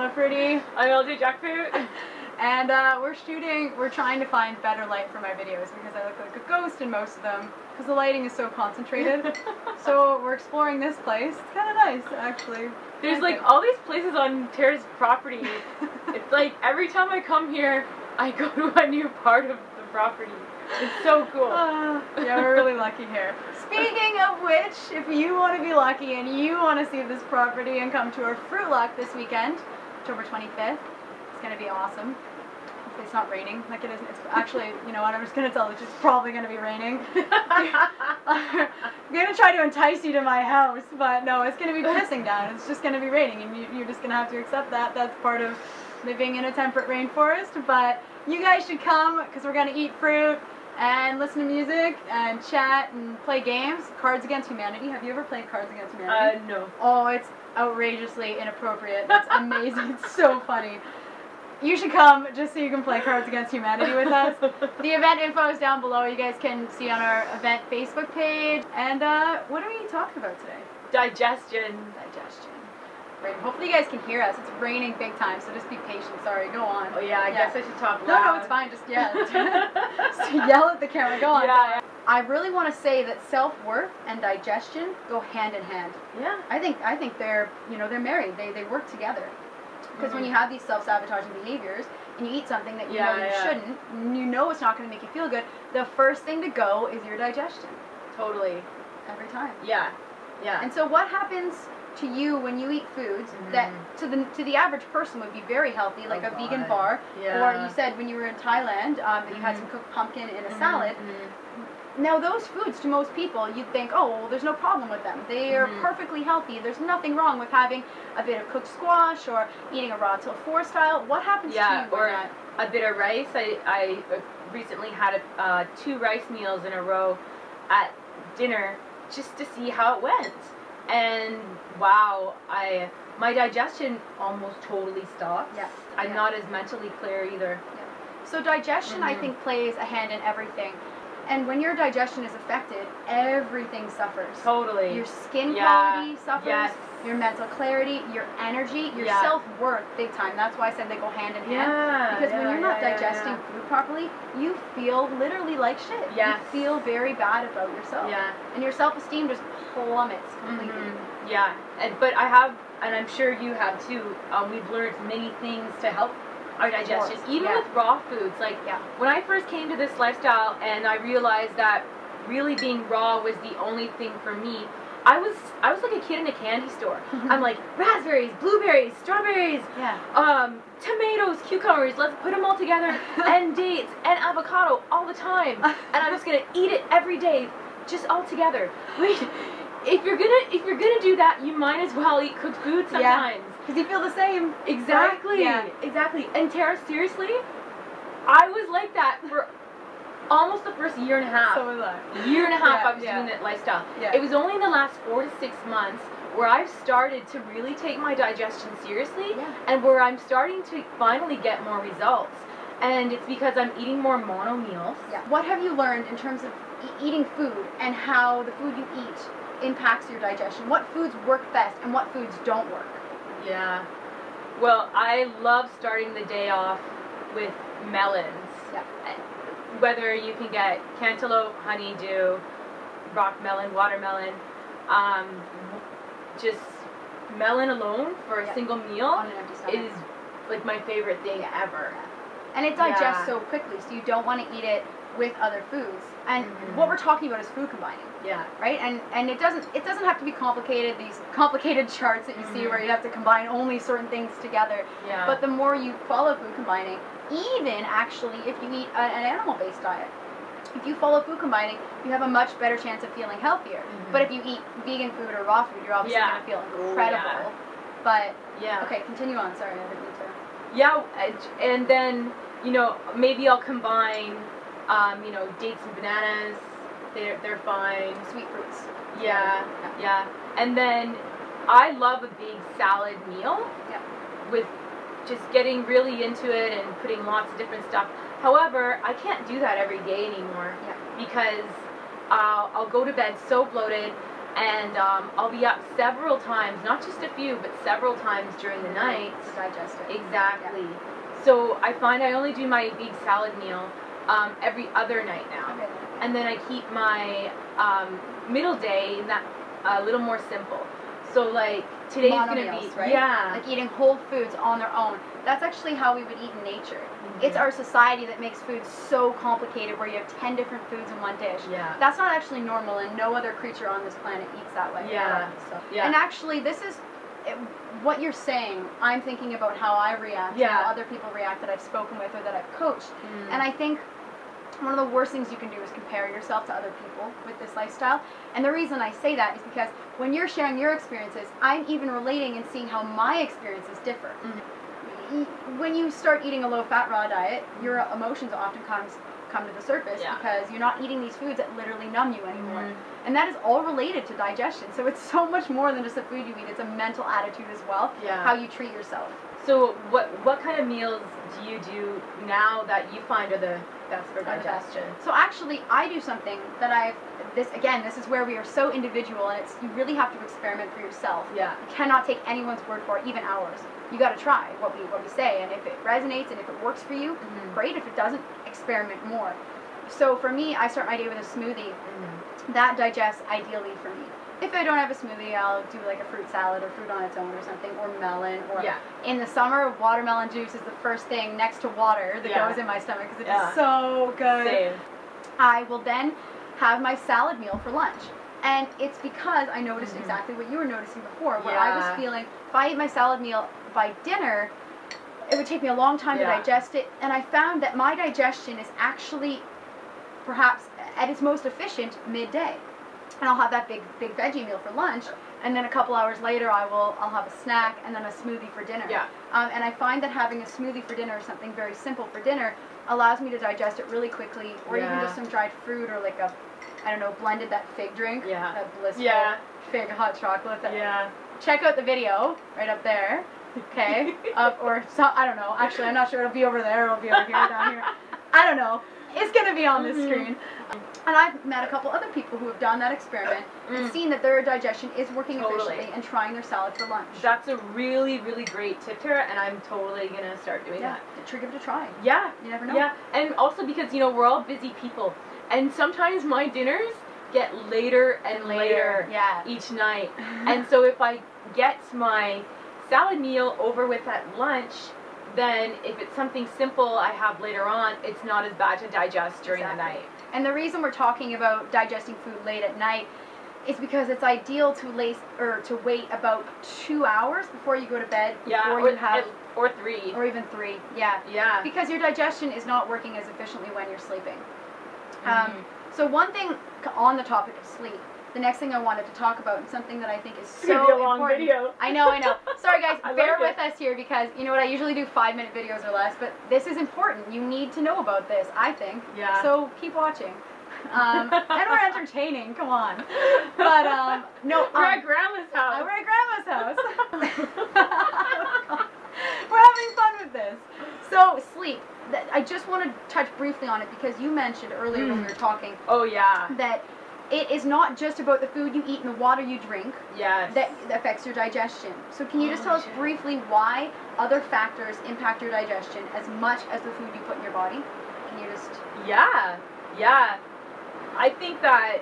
40BelowFruity. I'm LJ Jackfruit. And we're trying to find better light for my videos because I look like a ghost in most of them because the lighting is so concentrated. So we're exploring this place. It's kind of nice, actually. There's like all these places on Tara's property. It's like every time I come here, I go to a new part of the property. It's so cool. Yeah, we're really lucky here. Speaking of which, if you want to be lucky and you want to see this property and come to our Fruit Luck this weekend, October 25th, it's going to be awesome. Hopefully it's not raining like it is. It's actually, you know what, I'm just going to tell you, it's probably going to be raining. I'm going to try to entice you to my house, but no, it's going to be pissing down. It's just going to be raining, and you're just going to have to accept that. That's part of living in a temperate rainforest. But you guys should come because we're going to eat fruit and listen to music and chat and play games. Cards Against Humanity. Have you ever played Cards Against Humanity? No. Oh, it's outrageously inappropriate. It's amazing. It's so funny. You should come just so you can play Cards Against Humanity with us. The event info is down below. You guys can see on our event Facebook page. And what are we talking about today? Digestion. Digestion. Right. Hopefully you guys can hear us. It's raining big time, so just be patient. Sorry, go on. Oh yeah, I guess I should talk loud. No, it's fine. Just just yell at the camera. Go on. Yeah. I really want to say that self-worth and digestion go hand in hand. Yeah. I think they're, you know, they're married. They work together. Because when you have these self-sabotaging behaviors and you eat something that you know you shouldn't, and you know it's not going to make you feel good, the first thing to go is your digestion. Totally. Every time. Yeah. Yeah. And so what happens to you when you eat foods that to the average person would be very healthy, like a vegan bar, or you said when you were in Thailand that you had some cooked pumpkin in a salad. Now those foods, to most people, you'd think, oh, well, there's no problem with them. They are perfectly healthy. There's nothing wrong with having a bit of cooked squash or eating a raw till 4 style. What happens to you or that? A bit of rice. I recently had 2 rice meals in a row at dinner just to see how it went. And wow, my digestion almost totally stopped. Yeah. I'm not as mentally clear either. Yeah. So digestion, I think, plays a hand in everything. And when your digestion is affected, everything suffers. Totally. Your skin quality suffers. Yes. Your mental clarity, your energy, your self-worth, big time. That's why I said they go hand in hand. Because when you're not digesting food properly, you feel literally like shit. Yes. You feel very bad about yourself. Yeah. And your self-esteem just plummets completely. Yeah. But I have, and I'm sure you have too, we've learned many things to help our digestion, even with raw foods. Like when I first came to this lifestyle and I realized that really being raw was the only thing for me, I was like a kid in a candy store. I'm like, raspberries, blueberries, strawberries, tomatoes, cucumbers, let's put them all together, and dates, and avocado all the time. And I'm just gonna eat it every day, just all together. If you're gonna do that, you might as well eat cooked food sometimes. Because you feel the same. Exactly. Right? Yeah. Exactly. And Tara, seriously, I was like that for almost the first year and a half. So was I. Year and a half I was doing that lifestyle. Yeah. It was only in the last 4 to 6 months where I've started to really take my digestion seriously and where I'm starting to finally get more results. And it's because I'm eating more mono meals. Yeah. What have you learned in terms of eating food and how the food you eat impacts your digestion? What foods work best and what foods don't work? Yeah. Well, I love starting the day off with melons. Yeah. Whether you can get cantaloupe, honeydew, rock melon, watermelon, just melon alone for a single meal is like my favorite thing ever. And it digests so quickly, so you don't want to eat it with other foods. And what we're talking about is food combining. Yeah. Right? And it doesn't have to be complicated, these complicated charts that you see where you have to combine only certain things together. Yeah. But the more you follow food combining, even actually if you eat an animal-based diet, if you follow food combining, you have a much better chance of feeling healthier. But if you eat vegan food or raw food, you're obviously going to feel incredible. But, okay, continue on. Sorry, I didn't mean to. Yeah, and then, you know, maybe I'll combine, you know, dates and bananas. They're fine. Sweet fruits. Yeah. And then I love a big salad meal with just getting really into it and putting lots of different stuff. However, I can't do that every day anymore because I'll go to bed so bloated and I'll be up several times, not just a few, but several times during the night. To digest it. Exactly. Yeah. So I find I only do my big salad meal every other night now. Okay. And then I keep my middle day that a little more simple. So like today's Mono gonna meals, be right? Yeah. Like eating whole foods on their own. That's actually how we would eat in nature. Mm-hmm. It's our society that makes food so complicated where you have 10 different foods in one dish. Yeah. That's not actually normal, and no other creature on this planet eats that way. Yeah. So. Yeah. And actually, this is what you're saying. I'm thinking about how I react, and how other people react that I've spoken with or that I've coached. And I think one of the worst things you can do is compare yourself to other people with this lifestyle. And the reason I say that is because when you're sharing your experiences, I'm even relating and seeing how my experiences differ. When you start eating a low-fat raw diet, your emotions often come to the surface because you're not eating these foods that literally numb you anymore. And that is all related to digestion. So it's so much more than just the food you eat. It's a mental attitude as well, how you treat yourself. So what kind of meals do you do now that you find are the best for digestion? So actually, I do something that this is where we are so individual, and you really have to experiment for yourself. Yeah. You cannot take anyone's word for it, even ours. You got to try what we say, and if it resonates and if it works for you, great. If it doesn't, experiment more. So for me, I start my day with a smoothie. That digests ideally for me. If I don't have a smoothie, I'll do like a fruit salad or fruit on its own or something, or melon, or in the summer, watermelon juice is the first thing next to water that goes in my stomach because it is so good. Same. I will then have my salad meal for lunch. And it's because I noticed exactly what you were noticing before, where I was feeling, if I eat my salad meal by dinner, it would take me a long time to digest it, and I found that my digestion is actually perhaps at its most efficient midday. And I'll have that big veggie meal for lunch, and then a couple hours later I'll have a snack and then a smoothie for dinner. And I find that having a smoothie for dinner or something very simple for dinner allows me to digest it really quickly, or even just some dried fruit or like a, I don't know, blended that fig drink, that blissful fig hot chocolate. Check out the video right up there, okay? Or so, I don't know. Actually, I'm not sure it'll be over there. It'll be over here, down here. I don't know. It's gonna be on this screen. And I've met a couple other people who have done that experiment and seen that their digestion is working efficiently and trying their salad for lunch. That's a really, really great tip, Tara, and I'm totally gonna start doing that. Give it a try. Yeah. You never know. Yeah, and also because, you know, we're all busy people, and sometimes my dinners get later and later each night. And so if I get my salad meal over with at lunch, then if it's something simple I have later on, it's not as bad to digest during the night. And the reason we're talking about digesting food late at night is because it's ideal to wait about 2 hours before you go to bed. Or 3. Or even 3, because your digestion is not working as efficiently when you're sleeping. So one thing on the topic of sleep, the next thing I wanted to talk about, and something that I think is so important. Long video. I know. Sorry guys, bear with us here because you know what, I usually do 5-minute videos or less, but this is important. You need to know about this, I think. So keep watching. And we're entertaining, come on. But no, we're at Grandma's house. We're at Grandma's house. We're having fun with this. So sleep. I just want to touch briefly on it because you mentioned earlier when we were talking. That it is not just about the food you eat and the water you drink that affects your digestion. So can you just tell us briefly why other factors impact your digestion as much as the food you put in your body? Can you just... Yeah. I think that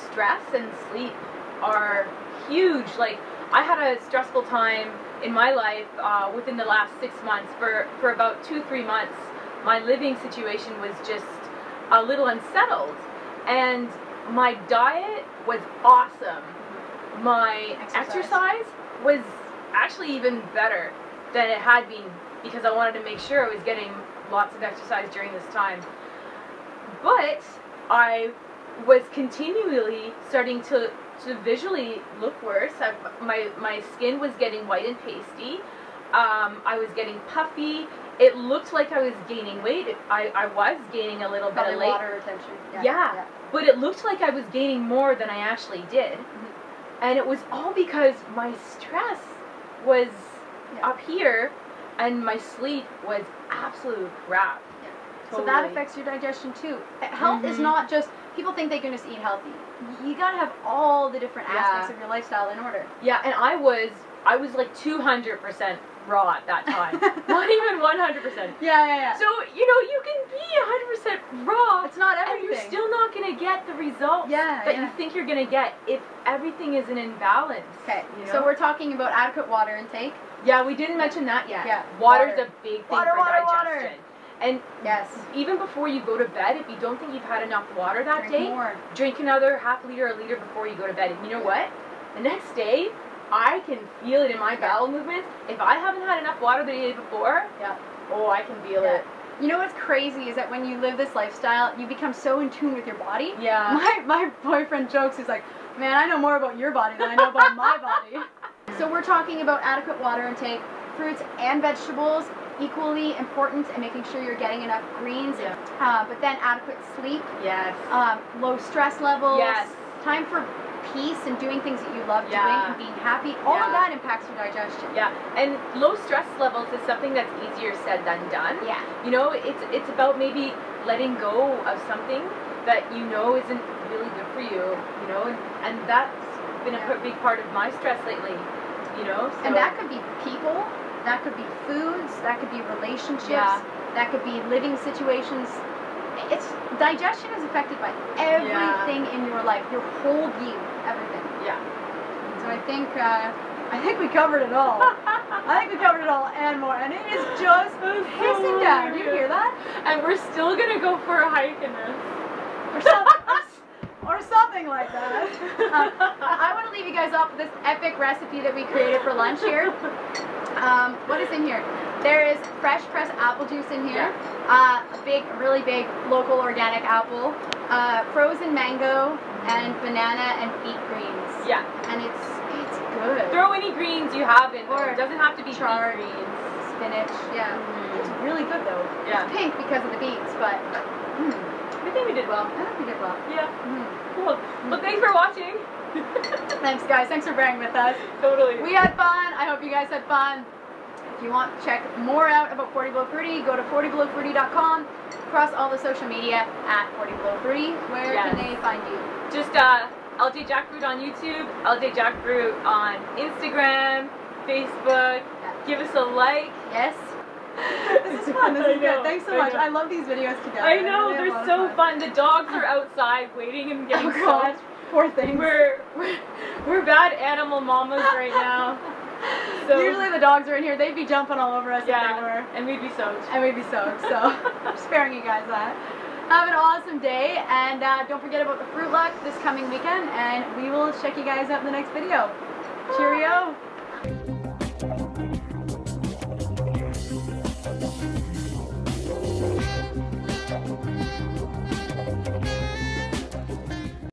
stress and sleep are huge. Like, I had a stressful time in my life within the last 6 months. For about 2-3 months, my living situation was just a little unsettled. And my diet was awesome. My exercise was actually even better than it had been because I wanted to make sure I was getting lots of exercise during this time. But I was continually starting to visually look worse. My skin was getting white and pasty. I was getting puffy. It looked like I was gaining weight. I was gaining a little bit of weight. Water retention. But it looked like I was gaining more than I actually did. And it was all because my stress was up here and my sleep was absolute crap. So that affects your digestion too. Health is not just people think they can just eat healthy. You gotta have all the different aspects of your lifestyle in order. Yeah, and I was like 200% raw at that time. Not even 100%. Yeah. So, you know, you can be 100% raw. It's not everything. And you're still not going to get the results that you think you're going to get if everything is in imbalance. Okay, you know? so we're talking about adequate water intake. Yeah, we didn't mention that yet. Yeah. Water's a big thing for digestion. Water. And yes, even before you go to bed, if you don't think you've had enough water that day, drink another half liter or a liter before you go to bed. And you know what? The next day, I can feel it in my bowel movements. If I haven't had enough water the day before, oh, I can feel it. You know what's crazy is that when you live this lifestyle, you become so in tune with your body. Yeah. My boyfriend jokes, he's like, man, I know more about your body than I know about my body. So we're talking about adequate water intake, fruits and vegetables, equally important, and making sure you're getting enough greens. But then adequate sleep. Yes. Low stress levels. Yes. Time for peace and doing things that you love doing and being happy. All of that impacts your digestion. Yeah. And low stress levels is something that's easier said than done. Yeah. You know, it's about maybe letting go of something that you know isn't really good for you, you know, and that's been a big part of my stress lately, you know. So. And that could be people, that could be foods, that could be relationships, that could be living situations. Digestion is affected by everything in your life, your whole being, everything. Yeah. So I think we covered it all. I think we covered it all and more, and it is just pissing down. Do you hear that? And we're still gonna go for a hike in this, or something like that. I want to leave you guys off with this epic recipe that we created for lunch here. What is in here? There is fresh pressed apple juice in here, a really big local organic apple, frozen mango, and banana and beet greens. Yeah. And it's good. Throw any greens you have in there. It doesn't have to be chard, beet greens. Spinach. Yeah. It's really good though. Yeah. It's pink because of the beets, but I think we did well. I think we did well. Yeah. Cool. Well, thanks for watching. Thanks, guys. Thanks for bearing with us. Totally. We had fun. I hope you guys had fun. If you want to check more out about 40BelowFruity, go to 40BelowFruity.com. Across all the social media at 40BelowFruity. Where can they find you? Just LJ Jackfruit on YouTube, LJ Jackfruit on Instagram, Facebook. Give us a like. Yes. This is fun. This is good. Thanks so much. I love these videos together. I know, they're so fun. The dogs are outside waiting and getting soaked. Poor things. We're bad animal mamas right now. So, usually the dogs are in here. They'd be jumping all over us if they were. And we'd be soaked. So I'm sparing you guys that. Have an awesome day, and don't forget about the Fruit Luck this coming weekend, and we will check you guys out in the next video. Cheerio.